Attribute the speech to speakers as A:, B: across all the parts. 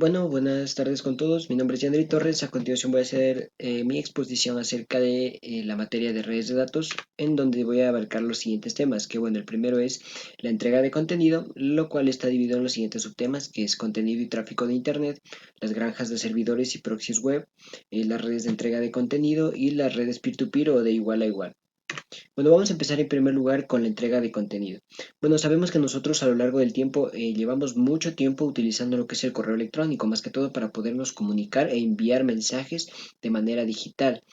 A: Bueno, buenas tardes con todos. Mi nombre es Yandri Torres. A continuación voy a hacer mi exposición acerca de la materia de redes de datos, en donde voy a abarcar los siguientes temas. Que bueno, el primero es la entrega de contenido, lo cual está dividido en los siguientes subtemas, que es contenido y tráfico de Internet, las granjas de servidores y proxies web, las redes de entrega de contenido y las redes peer-to-peer o de igual a igual. Bueno, vamos a empezar en primer lugar con la entrega de contenido. Bueno, sabemos que nosotros a lo largo del tiempo llevamos mucho tiempo utilizando lo que es el correo electrónico, más que todo para podernos comunicar e enviar mensajes de manera digital.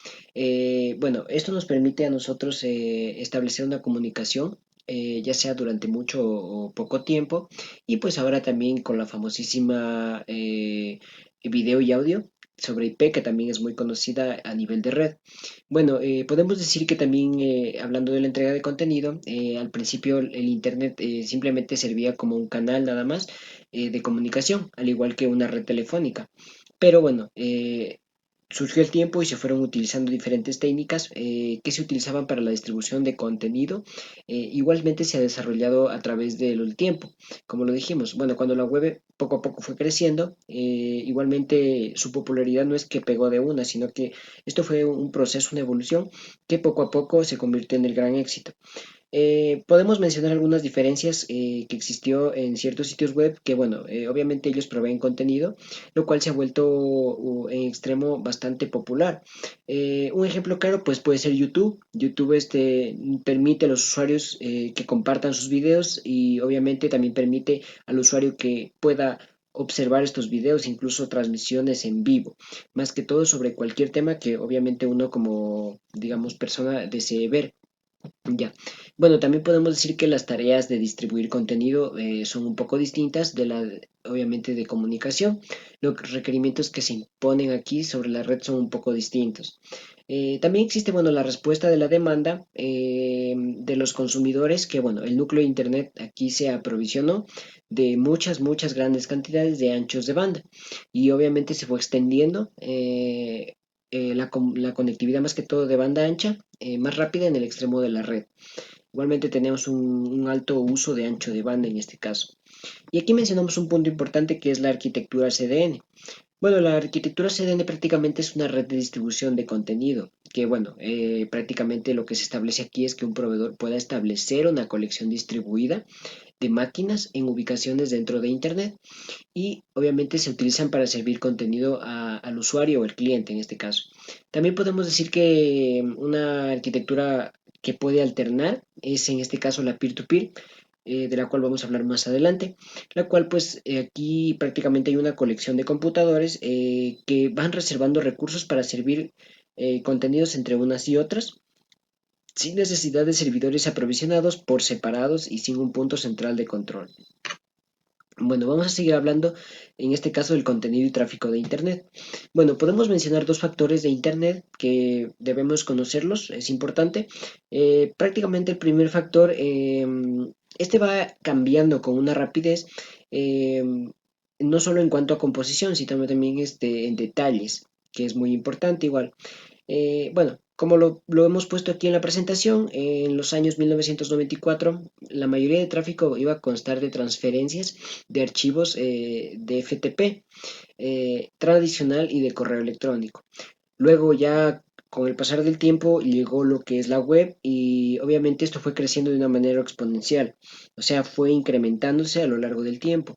A: Bueno, esto nos permite a nosotros establecer una comunicación. Ya sea durante mucho o poco tiempo, y pues ahora también con la famosísima video y audio sobre IP, que también es muy conocida a nivel de red. Bueno, podemos decir que también, hablando de la entrega de contenido, al principio el Internet simplemente servía como un canal nada más de comunicación, al igual que una red telefónica. Pero bueno, surgió el tiempo y se fueron utilizando diferentes técnicas que se utilizaban para la distribución de contenido. Igualmente se ha desarrollado a través del tiempo, como lo dijimos. Bueno, cuando la web poco a poco fue creciendo, igualmente su popularidad no es que pegó de una, sino que esto fue un proceso, una evolución que poco a poco se convirtió en el gran éxito. Podemos mencionar algunas diferencias que existió en ciertos sitios web que, bueno, obviamente ellos proveen contenido, lo cual se ha vuelto en extremo bastante popular. Un ejemplo claro, pues puede ser YouTube. YouTube permite a los usuarios que compartan sus videos y obviamente también permite al usuario que pueda observar estos videos, incluso transmisiones en vivo, más que todo sobre cualquier tema que obviamente uno como, digamos, persona desee ver. Ya. Bueno, también podemos decir que las tareas de distribuir contenido son un poco distintas obviamente, de comunicación. Los requerimientos que se imponen aquí sobre la red son un poco distintos. También existe, bueno, la respuesta de la demanda de los consumidores, que, bueno, el núcleo de Internet aquí se aprovisionó de muchas grandes cantidades de anchos de banda y obviamente se fue extendiendo la conectividad más que todo de banda ancha más rápida en el extremo de la red. Igualmente tenemos un alto uso de ancho de banda en este caso. Y aquí mencionamos un punto importante que es la arquitectura CDN. Bueno, la arquitectura CDN prácticamente es una red de distribución de contenido, que bueno, prácticamente lo que se establece aquí es que un proveedor pueda establecer una colección distribuida de máquinas en ubicaciones dentro de Internet y obviamente se utilizan para servir contenido al usuario o el cliente en este caso. También podemos decir que una arquitectura que puede alternar es en este caso la peer-to-peer, de la cual vamos a hablar más adelante, la cual pues aquí prácticamente hay una colección de computadores que van reservando recursos para servir contenidos entre unas y otras, sin necesidad de servidores aprovisionados por separados y sin un punto central de control. Bueno, vamos a seguir hablando en este caso del contenido y tráfico de Internet. Bueno, podemos mencionar dos factores de Internet que debemos conocerlos, es importante. Prácticamente el primer factor, este va cambiando con una rapidez, eh, no solo en cuanto a composición, sino también en detalles, que es muy importante igual. Bueno, como lo hemos puesto aquí en la presentación, en los años 1994 la mayoría de tráfico iba a constar de transferencias de archivos de FTP tradicional y de correo electrónico. Luego ya con el pasar del tiempo llegó lo que es la web y obviamente esto fue creciendo de una manera exponencial, o sea, fue incrementándose a lo largo del tiempo.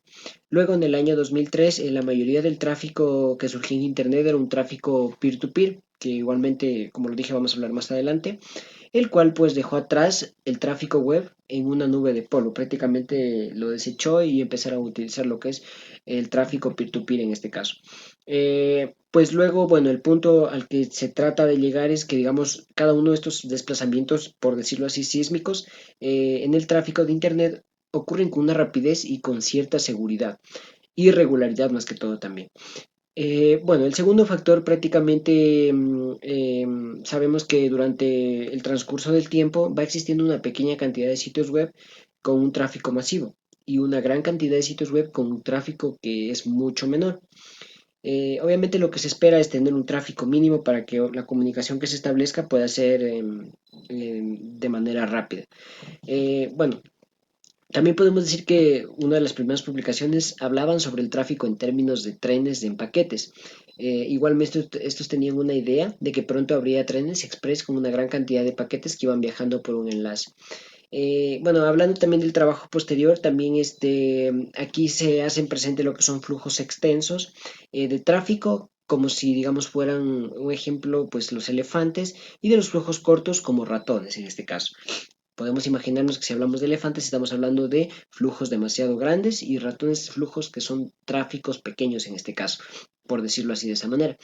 A: Luego en el año 2003 la mayoría del tráfico que surgió en Internet era un tráfico peer-to-peer, que igualmente, como lo dije, vamos a hablar más adelante, el cual pues dejó atrás el tráfico web en una nube de polvo, prácticamente lo desechó y empezaron a utilizar lo que es el tráfico peer-to-peer en este caso. Pues luego, bueno, el punto al que se trata de llegar es que, digamos, cada uno de estos desplazamientos, por decirlo así, sísmicos, en el tráfico de Internet ocurren con una rapidez y con cierta seguridad y regularidad más que todo también. Bueno, el segundo factor prácticamente sabemos que durante el transcurso del tiempo va existiendo una pequeña cantidad de sitios web con un tráfico masivo y una gran cantidad de sitios web con un tráfico que es mucho menor. Obviamente lo que se espera es tener un tráfico mínimo para que la comunicación que se establezca pueda ser de manera rápida. Bueno, También podemos decir que una de las primeras publicaciones hablaban sobre el tráfico en términos de trenes en paquetes. Igualmente estos tenían una idea de que pronto habría trenes express con una gran cantidad de paquetes que iban viajando por un enlace. Bueno, hablando también del trabajo posterior, también aquí se hacen presente lo que son flujos extensos de tráfico, como si, digamos, fueran un ejemplo, pues los elefantes, y de los flujos cortos como ratones en este caso. Podemos imaginarnos que si hablamos de elefantes estamos hablando de flujos demasiado grandes y ratones flujos que son tráficos pequeños en este caso, por decirlo así de esa manera.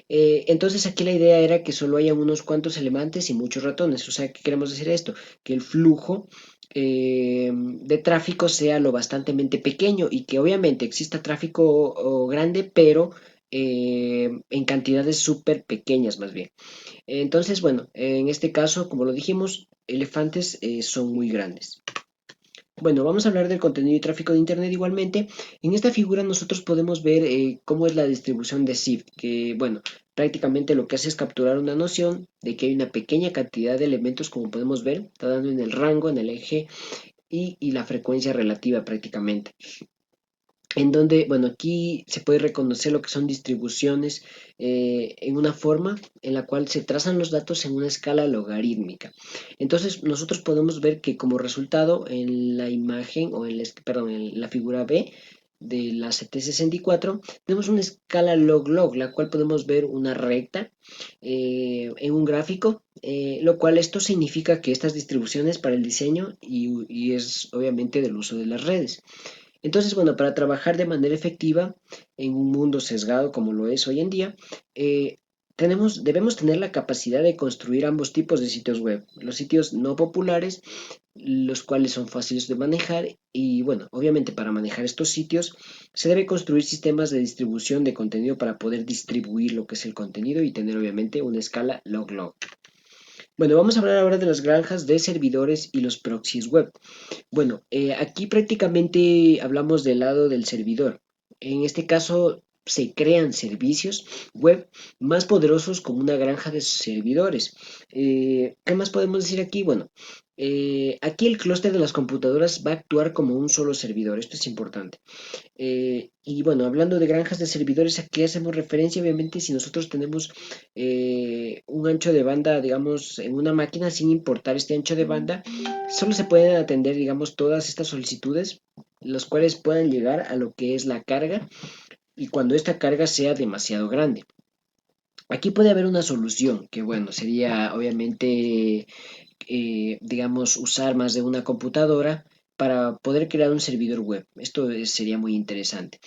A: Entonces aquí la idea era que solo hayan unos cuantos elefantes y muchos ratones. O sea, ¿qué queremos decir esto? Que el flujo de tráfico sea lo bastantemente pequeño y que obviamente exista tráfico grande, pero en cantidades súper pequeñas más bien. Entonces, bueno, en este caso, como lo dijimos, elefantes son muy grandes. Bueno, vamos a hablar del contenido y tráfico de Internet igualmente. En esta figura nosotros podemos ver cómo es la distribución de SIFT, que bueno, prácticamente lo que hace es capturar una noción de que hay una pequeña cantidad de elementos, como podemos ver, está dando en el rango, en el eje y la frecuencia relativa prácticamente en donde, bueno, aquí se puede reconocer lo que son distribuciones en una forma en la cual se trazan los datos en una escala logarítmica. Entonces, nosotros podemos ver que como resultado en la imagen, o perdón, en la figura B de la CT64, tenemos una escala log-log, la cual podemos ver una recta en un gráfico, lo cual esto significa que estas distribuciones para el diseño y es obviamente del uso de las redes. Entonces, bueno, para trabajar de manera efectiva en un mundo sesgado como lo es hoy en día, eh, debemos tener la capacidad de construir ambos tipos de sitios web. Los sitios no populares, los cuales son fáciles de manejar y, bueno, obviamente para manejar estos sitios se debe construir sistemas de distribución de contenido para poder distribuir lo que es el contenido y tener obviamente una escala log-log. Bueno, vamos a hablar ahora de las granjas de servidores y los proxies web. Bueno, aquí prácticamente hablamos del lado del servidor. En este caso se crean servicios web más poderosos como una granja de servidores. ¿Qué más podemos decir aquí? Bueno, aquí el clúster de las computadoras va a actuar como un solo servidor. Esto es importante. Y bueno, hablando de granjas de servidores, aquí hacemos referencia, obviamente, si nosotros tenemos un ancho de banda, digamos, en una máquina, sin importar este ancho de banda, solo se pueden atender, digamos, todas estas solicitudes, las cuales puedan llegar a lo que es la carga y cuando esta carga sea demasiado grande. Aquí puede haber una solución, que bueno, sería obviamente, digamos, usar más de una computadora para poder crear un servidor web. Esto sería muy interesante.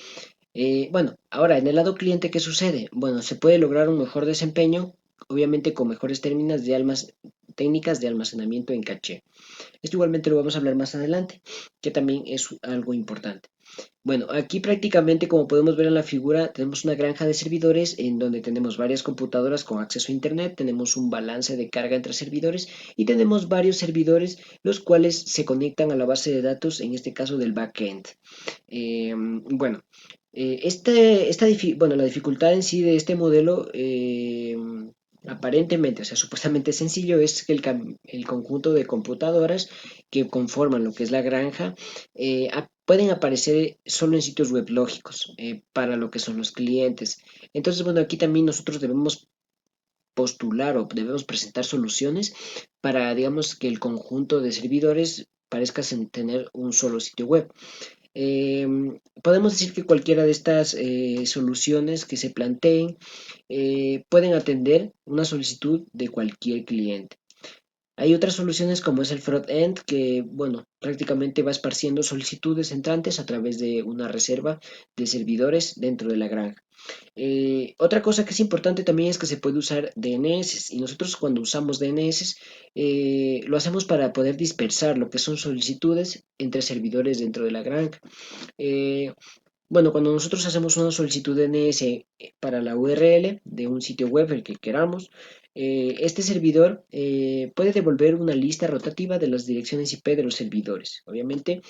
A: Bueno, ahora en el lado cliente, ¿qué sucede? Bueno, se puede lograr un mejor desempeño, obviamente con mejores técnicas de almacenamiento en caché. Esto igualmente lo vamos a hablar más adelante, que también es algo importante. Bueno, aquí prácticamente como podemos ver en la figura tenemos una granja de servidores en donde tenemos varias computadoras con acceso a internet, tenemos un balance de carga entre servidores y tenemos varios servidores los cuales se conectan a la base de datos, en este caso del backend. Bueno, bueno, la dificultad en sí de este modelo, aparentemente, o sea, supuestamente sencillo, es que el conjunto de computadoras que conforman lo que es la granja pueden aparecer solo en sitios web lógicos para lo que son los clientes. Entonces, bueno, aquí también nosotros debemos postular o debemos presentar soluciones para, digamos, que el conjunto de servidores parezca tener un solo sitio web. Eh, Podemos decir que cualquiera de estas soluciones que se planteen pueden atender una solicitud de cualquier cliente. Hay otras soluciones como es el front-end que, bueno, prácticamente va esparciendo solicitudes entrantes a través de una reserva de servidores dentro de la granja. Otra cosa que es importante también es que se puede usar DNS y nosotros cuando usamos DNS lo hacemos para poder dispersar lo que son solicitudes entre servidores dentro de la granja. Eh, bueno, cuando nosotros hacemos una solicitud de DNS para la URL de un sitio web, el que queramos, este servidor puede devolver una lista rotativa de las direcciones IP de los servidores. Obviamente,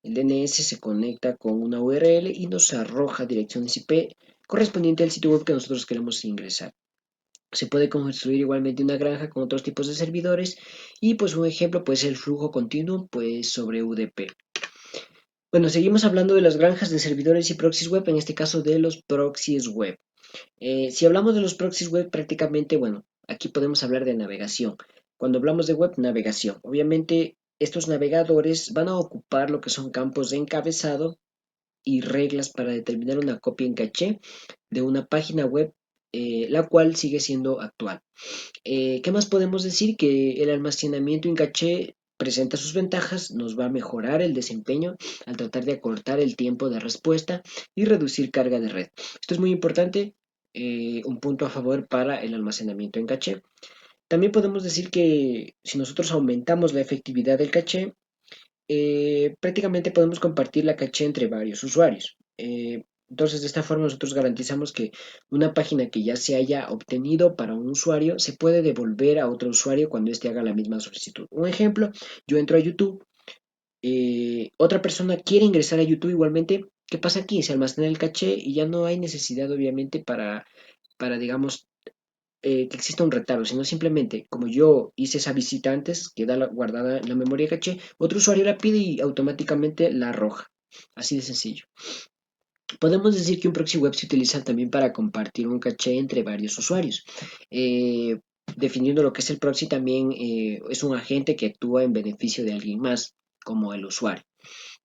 A: el DNS se conecta con una URL y nos arroja direcciones IP correspondiente al sitio web que nosotros queremos ingresar. Se puede construir igualmente una granja con otros tipos de servidores y pues un ejemplo puede ser el flujo continuo pues sobre UDP. Bueno, seguimos hablando de las granjas de servidores y proxies web, en este caso de los proxies web. Si hablamos de los proxies web, prácticamente, bueno, aquí podemos hablar de navegación. Cuando hablamos de web, navegación. Obviamente, estos navegadores van a ocupar lo que son campos de encabezado y reglas para determinar una copia en caché de una página web, la cual sigue siendo actual. ¿Qué más podemos decir? Que el almacenamiento en caché presenta sus ventajas, nos va a mejorar el desempeño al tratar de acortar el tiempo de respuesta y reducir carga de red. Esto es muy importante, un punto a favor para el almacenamiento en caché. También podemos decir que si nosotros aumentamos la efectividad del caché, prácticamente podemos compartir la caché entre varios usuarios. Entonces, de esta forma nosotros garantizamos que una página que ya se haya obtenido para un usuario se puede devolver a otro usuario cuando éste haga la misma solicitud. Un ejemplo, yo entro a YouTube, otra persona quiere ingresar a YouTube igualmente. ¿Qué pasa aquí? Se almacena el caché y ya no hay necesidad, obviamente, para digamos, que exista un retardo, sino simplemente como yo hice esa visita antes, queda guardada en la memoria caché, otro usuario la pide y automáticamente la arroja. Así de sencillo. Podemos decir que un proxy web se utiliza también para compartir un caché entre varios usuarios. Eh, Definiendo lo que es el proxy, también es un agente que actúa en beneficio de alguien más, como el usuario.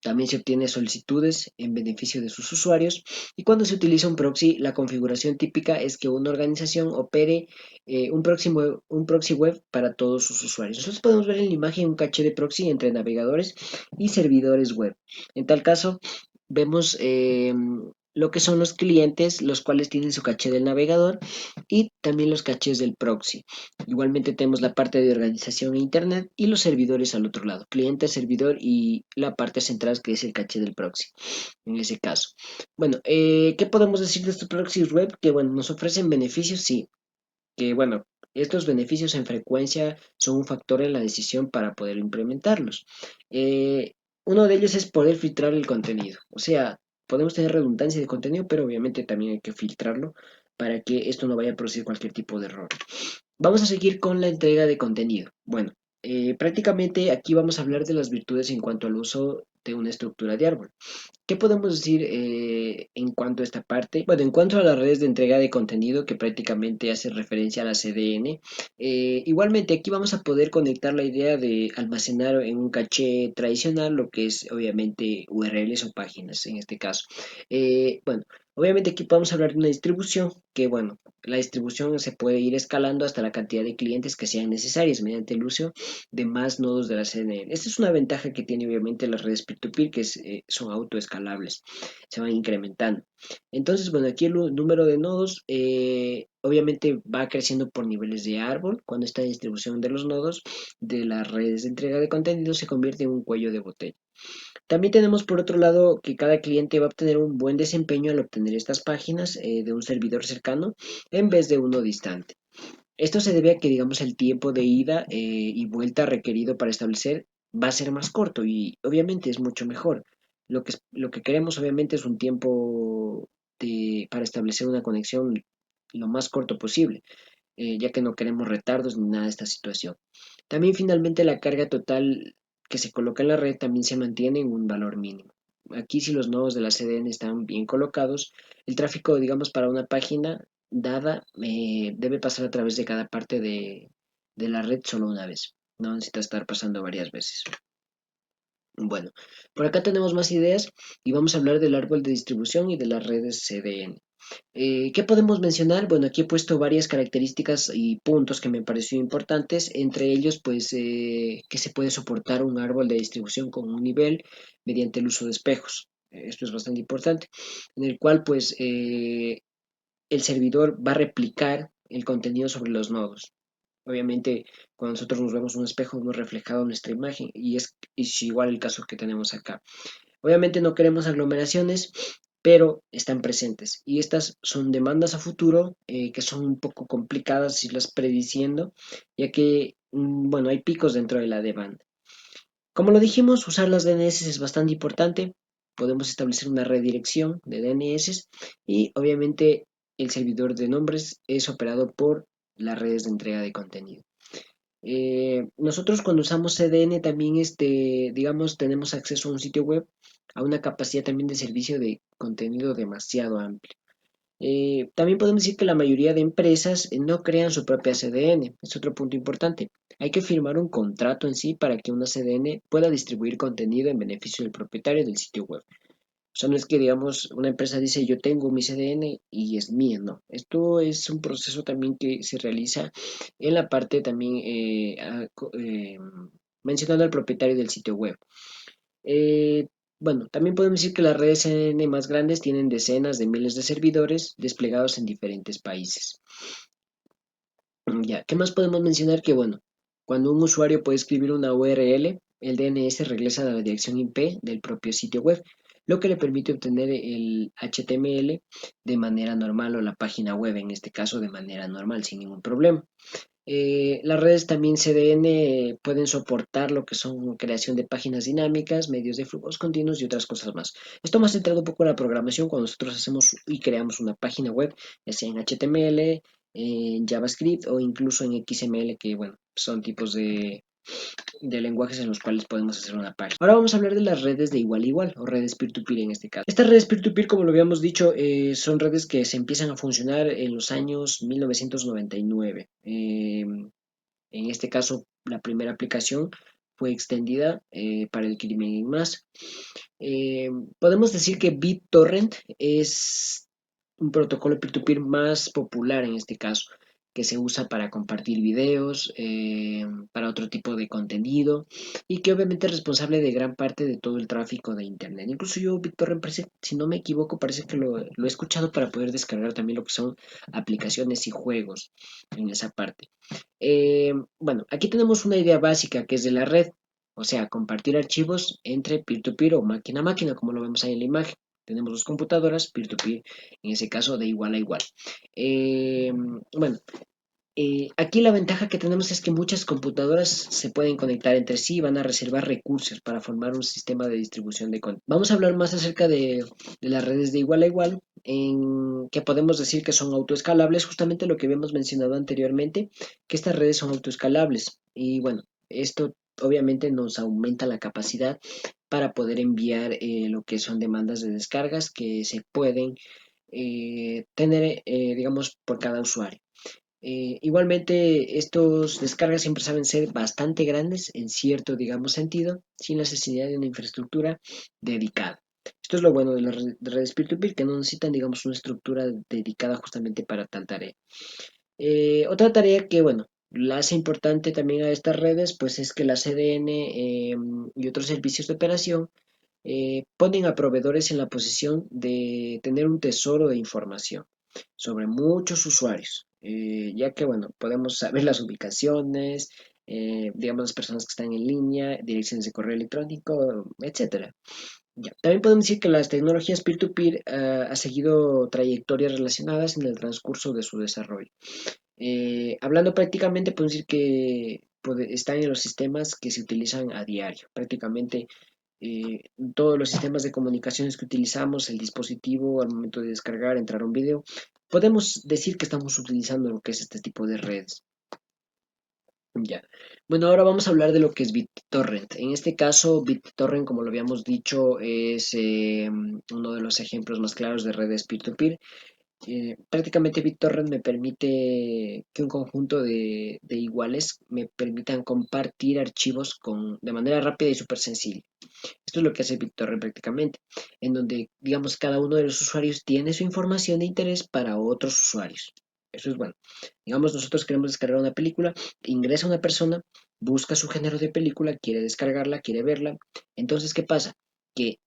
A: También se obtiene solicitudes en beneficio de sus usuarios y cuando se utiliza un proxy, la configuración típica es que una organización opere un proxy web para todos sus usuarios. Nosotros podemos ver en la imagen un caché de proxy entre navegadores y servidores web. En tal caso, vemos lo que son los clientes, los cuales tienen su caché del navegador y también los cachés del proxy. Igualmente tenemos la parte de organización e internet y los servidores al otro lado, cliente, servidor y la parte central que es el caché del proxy, en ese caso. Bueno, ¿qué podemos decir de estos proxies web? Que bueno, nos ofrecen beneficios, sí, que bueno, estos beneficios en frecuencia son un factor en la decisión para poder implementarlos. Eh, Uno de ellos es poder filtrar el contenido, o sea, podemos tener redundancia de contenido, pero obviamente también hay que filtrarlo para que esto no vaya a producir cualquier tipo de error. Vamos a seguir con la entrega de contenido. Bueno, prácticamente aquí vamos a hablar de las virtudes en cuanto al uso de una estructura de árbol. ¿Qué podemos decir en cuanto a esta parte? Bueno, en cuanto a las redes de entrega de contenido, que prácticamente hace referencia a la CDN, igualmente aquí vamos a poder conectar la idea de almacenar en un caché tradicional lo que es obviamente URLs o páginas en este caso. Bueno, obviamente aquí podemos hablar de una distribución que, bueno, la distribución se puede ir escalando hasta la cantidad de clientes que sean necesarias mediante el uso de más nodos de la CNN. Esta es una ventaja que tiene obviamente las redes peer-to-peer, que son autoescalables, se van incrementando. Entonces, bueno, aquí el número de nodos obviamente va creciendo por niveles de árbol. Cuando esta distribución de los nodos de las redes de entrega de contenido se convierte en un cuello de botella. También tenemos por otro lado que cada cliente va a obtener un buen desempeño al obtener estas páginas de un servidor cercano en vez de uno distante. Esto se debe a que, digamos, el tiempo de ida y vuelta requerido para establecer va a ser más corto y obviamente es mucho mejor. Lo que queremos obviamente es un tiempo para establecer una conexión lo más corto posible, ya que no queremos retardos ni nada de esta situación. También finalmente la carga total que se coloca en la red también se mantiene en un valor mínimo. Aquí si los nodos de la CDN están bien colocados, el tráfico, digamos, para una página dada debe pasar a través de cada parte de la red solo una vez. No necesita estar pasando varias veces. Bueno, por acá tenemos más ideas y vamos a hablar del árbol de distribución y de las redes CDN. ¿Qué podemos mencionar? Bueno, aquí he puesto varias características y puntos que me pareció importantes, entre ellos, pues, que se puede soportar un árbol de distribución con un nivel mediante el uso de espejos. Esto es bastante importante, en el cual, pues, el servidor va a replicar el contenido sobre los nodos. Obviamente, cuando nosotros nos vemos en un espejo, hemos reflejado nuestra imagen y es igual el caso que tenemos acá. Obviamente no queremos aglomeraciones, pero están presentes. Y estas son demandas a futuro que son un poco complicadas irlas prediciendo, ya que, bueno, hay picos dentro de la demanda. Como lo dijimos, usar las DNS es bastante importante. Podemos establecer una redirección de DNS y obviamente el servidor de nombres es operado por las redes de entrega de contenido. Nosotros cuando usamos CDN también, digamos, tenemos acceso a un sitio web, a una capacidad también de servicio de contenido demasiado amplia. También podemos decir que la mayoría de empresas no crean su propia CDN. Es otro punto importante. Hay que firmar un contrato en sí para que una CDN pueda distribuir contenido en beneficio del propietario del sitio web. O sea, no es que, digamos, una empresa dice yo tengo mi CDN y es mía, no. Esto es un proceso también que se realiza en la parte también mencionando al propietario del sitio web. Eh, bueno, también podemos decir que las redes CDN más grandes tienen decenas de miles de servidores desplegados en diferentes países. Ya, ¿qué más podemos mencionar? Que bueno, cuando un usuario puede escribir una URL, el DNS regresa a la dirección IP del propio sitio web, lo que le permite obtener el HTML de manera normal o la página web, en este caso de manera normal, sin ningún problema. Las redes también CDN pueden soportar lo que son creación de páginas dinámicas, medios de flujos continuos y otras cosas más. Esto más centrado un poco en la programación cuando nosotros hacemos y creamos una página web, ya sea en HTML, en JavaScript o incluso en XML, que bueno, son tipos de lenguajes en los cuales podemos hacer una página. Ahora vamos a hablar de las redes de igual a igual o redes peer-to-peer en este caso. Estas redes peer-to-peer, como lo habíamos dicho, son redes que se empiezan a funcionar en los años 1999. En este caso, la primera aplicación fue extendida para el crimen en masa. Eh, Podemos decir que BitTorrent es un protocolo peer-to-peer más popular en este caso, que se usa para compartir videos, para otro tipo de contenido y que obviamente es responsable de gran parte de todo el tráfico de Internet. Incluso yo, BitTorrent, parece, si no me equivoco, parece que lo he escuchado para poder descargar también lo que son aplicaciones y juegos en esa parte. Bueno, aquí tenemos una idea básica que es de la red, o sea, compartir archivos entre peer-to-peer o máquina a máquina, como lo vemos ahí en la imagen. Tenemos dos computadoras, peer-to-peer, en ese caso de igual a igual. Bueno, aquí la ventaja que tenemos es que muchas computadoras se pueden conectar entre sí y van a reservar recursos para formar un sistema de distribución de contenido. Vamos a hablar más acerca de las redes de igual a igual, en que podemos decir que son autoescalables, justamente lo que habíamos mencionado anteriormente, que estas redes son autoescalables. Y bueno, esto obviamente nos aumenta la capacidad para poder enviar lo que son demandas de descargas que se pueden tener, digamos, por cada usuario. Igualmente, estos descargas siempre saben ser bastante grandes en cierto, digamos, sentido, sin la necesidad de una infraestructura dedicada. Esto es lo bueno de las redes peer-to-peer, que no necesitan, digamos, una estructura dedicada justamente para tal tarea. Otra tarea que, bueno, la hace importante también a estas redes, pues es que la CDN y otros servicios de operación ponen a proveedores en la posición de tener un tesoro de información sobre muchos usuarios, ya que, bueno, podemos saber las ubicaciones, digamos, las personas que están en línea, direcciones de correo electrónico, etcétera. Ya. También podemos decir que las tecnologías peer-to-peer ha seguido trayectorias relacionadas en el transcurso de su desarrollo. Hablando prácticamente, podemos decir que están en los sistemas que se utilizan a diario. Prácticamente todos los sistemas de comunicaciones que utilizamos, el dispositivo al momento de descargar, entrar a un video, podemos decir que estamos utilizando lo que es este tipo de redes. Ya. Bueno, ahora vamos a hablar de lo que es BitTorrent. En este caso, BitTorrent, como lo habíamos dicho, es uno de los ejemplos más claros de redes peer-to-peer. Prácticamente BitTorrent me permite que un conjunto de iguales me permitan compartir archivos de manera rápida y súper sencilla. Esto es lo que hace BitTorrent prácticamente, en donde, digamos, cada uno de los usuarios tiene su información de interés para otros usuarios. Eso es bueno. Digamos, nosotros queremos descargar una película, ingresa una persona, busca su género de película, quiere descargarla, quiere verla. Entonces, ¿qué pasa? Que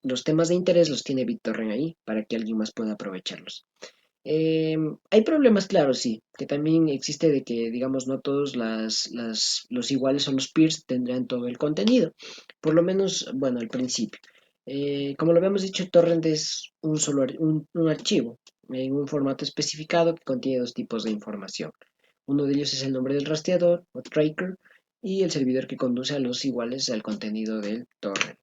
A: los temas de interés los tiene BitTorrent ahí para que alguien más pueda aprovecharlos. Hay problemas, claro, sí, que también existe de que, digamos, no todos los iguales o los peers tendrán todo el contenido, por lo menos, bueno, al principio. Como lo habíamos dicho, torrent es un archivo en un formato especificado que contiene dos tipos de información. Uno de ellos es el nombre del rastreador o tracker y el servidor que conduce a los iguales al contenido del torrent.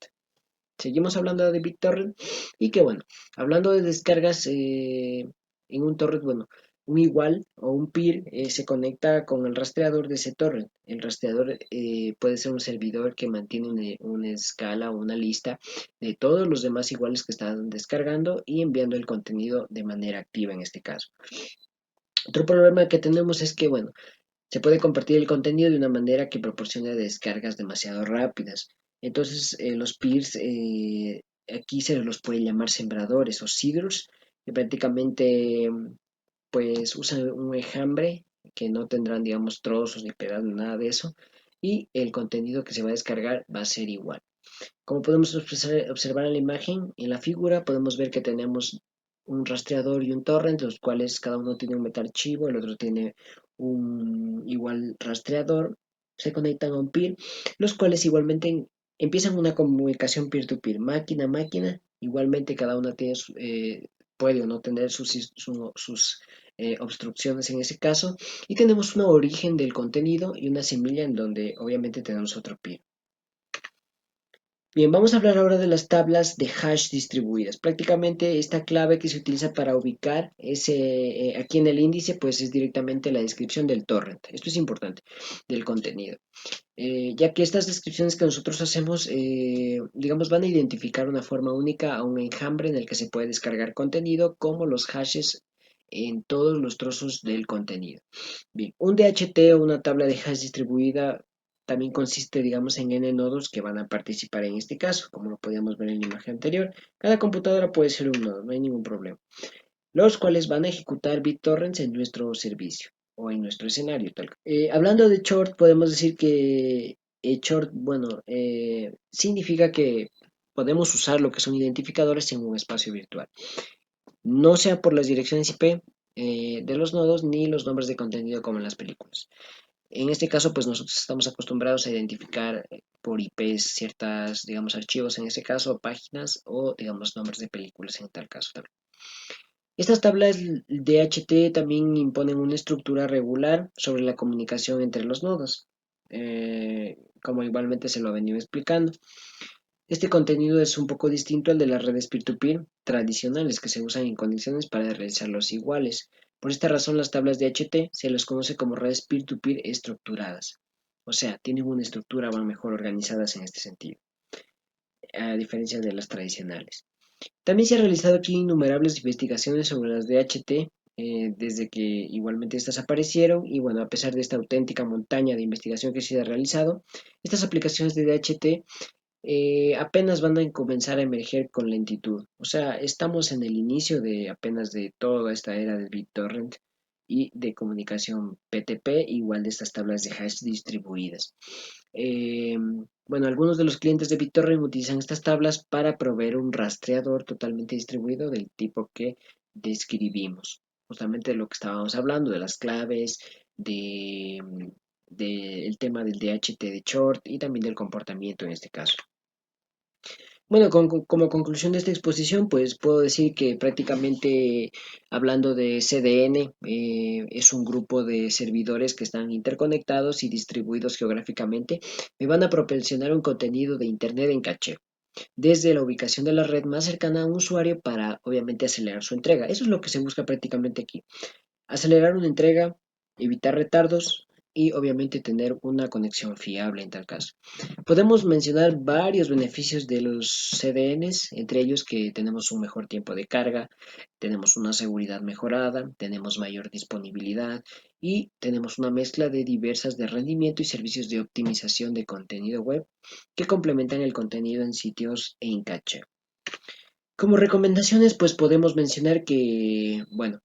A: Seguimos hablando de BitTorrent y que bueno, hablando de descargas en un torrent, bueno, un igual o un peer se conecta con el rastreador de ese torrent. El rastreador puede ser un servidor que mantiene una escala o una lista de todos los demás iguales que están descargando y enviando el contenido de manera activa en este caso. Otro problema que tenemos es que, bueno, se puede compartir el contenido de una manera que proporciona descargas demasiado rápidas. Entonces, los peers aquí se los puede llamar sembradores o seeders, que prácticamente pues usan un enjambre que no tendrán, digamos, trozos ni pedazos, nada de eso, y el contenido que se va a descargar va a ser igual. Como podemos observar en la imagen, en la figura podemos ver que tenemos un rastreador y un torrent, los cuales cada uno tiene un metaarchivo, el otro tiene un igual rastreador, se conectan a un peer, los cuales igualmente empiezan una comunicación peer-to-peer, máquina a máquina, igualmente cada una tiene puede o no tener sus obstrucciones en ese caso, y tenemos un origen del contenido y una semilla en donde obviamente tenemos otro peer. Bien, vamos a hablar ahora de las tablas de hash distribuidas. Prácticamente esta clave que se utiliza para ubicar aquí en el índice, pues es directamente la descripción del torrent. Esto es importante, del contenido. Ya que estas descripciones que nosotros hacemos, digamos, van a identificar una forma única a un enjambre en el que se puede descargar contenido, como los hashes en todos los trozos del contenido. Bien, un DHT o una tabla de hash distribuida también consiste, digamos, en n nodos que van a participar en este caso, como lo podíamos ver en la imagen anterior. Cada computadora puede ser un nodo, no hay ningún problema. Los cuales van a ejecutar BitTorrents en nuestro servicio o en nuestro escenario. Hablando de short, podemos decir que short, bueno, significa que podemos usar lo que son identificadores en un espacio virtual, no sea por las direcciones IP de los nodos ni los nombres de contenido como en las películas. En este caso, pues nosotros estamos acostumbrados a identificar por IPs ciertas, digamos, archivos en ese caso, páginas o, digamos, nombres de películas en tal caso también. Estas tablas DHT también imponen una estructura regular sobre la comunicación entre los nodos, como igualmente se lo he venido explicando. Este contenido es un poco distinto al de las redes peer-to-peer tradicionales que se usan en conexiones para realizar los iguales. Por esta razón, las tablas de HT se les conoce como redes peer-to-peer estructuradas. O sea, tienen una estructura, van mejor organizadas en este sentido, a diferencia de las tradicionales. También se han realizado aquí innumerables investigaciones sobre las DHT desde que igualmente estas aparecieron y bueno, a pesar de esta auténtica montaña de investigación que se ha realizado, estas aplicaciones de DHT apenas van a comenzar a emerger con lentitud. O sea, estamos en el inicio de apenas de toda esta era del BitTorrent y de comunicación PTP, igual de estas tablas de hash distribuidas. Bueno, algunos de los clientes de BitTorrent utilizan estas tablas para proveer un rastreador totalmente distribuido del tipo que describimos. Justamente lo que estábamos hablando, de las claves, del tema del DHT de short y también del comportamiento en este caso. Bueno, como conclusión de esta exposición, pues puedo decir que prácticamente hablando de CDN, es un grupo de servidores que están interconectados y distribuidos geográficamente. Me van a proporcionar un contenido de Internet en caché, desde la ubicación de la red más cercana a un usuario para, obviamente, acelerar su entrega. Eso es lo que se busca prácticamente aquí. Acelerar una entrega, evitar retardos y obviamente tener una conexión fiable en tal caso. Podemos mencionar varios beneficios de los CDNs, entre ellos que tenemos un mejor tiempo de carga, tenemos una seguridad mejorada, tenemos mayor disponibilidad y tenemos una mezcla de diversas de rendimiento y servicios de optimización de contenido web que complementan el contenido en sitios en caché. Como recomendaciones, pues podemos mencionar que, bueno,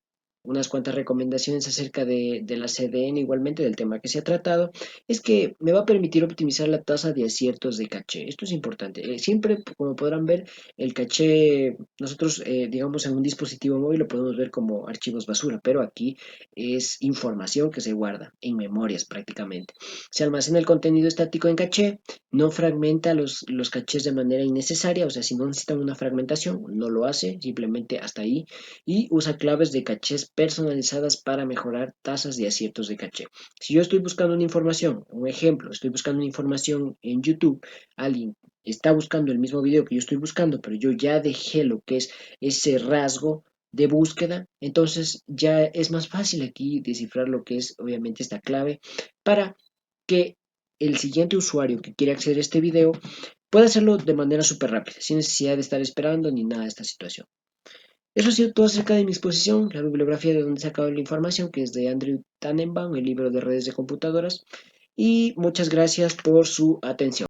A: unas cuantas recomendaciones acerca de la CDN, igualmente del tema que se ha tratado, es que me va a permitir optimizar la tasa de aciertos de caché. Esto es importante. Siempre, como podrán ver, el caché, nosotros, digamos, en un dispositivo móvil lo podemos ver como archivos basura, pero aquí es información que se guarda en memorias prácticamente. Se almacena el contenido estático en caché, no fragmenta los cachés de manera innecesaria, o sea, si no necesitan una fragmentación, no lo hace, simplemente hasta ahí, y usa claves de cachés personalizadas para mejorar tasas de aciertos de caché. Si yo estoy buscando una información, un ejemplo, estoy buscando una información en YouTube, alguien está buscando el mismo video que yo estoy buscando, pero yo ya dejé lo que es ese rasgo de búsqueda. Entonces ya es más fácil aquí descifrar lo que es obviamente esta clave para que el siguiente usuario que quiera acceder a este video pueda hacerlo de manera súper rápida, sin necesidad de estar esperando ni nada de esta situación. Eso ha sido todo acerca de mi exposición, la bibliografía de donde he sacado la información, que es de Andrew Tannenbaum, el libro de redes de computadoras, y muchas gracias por su atención.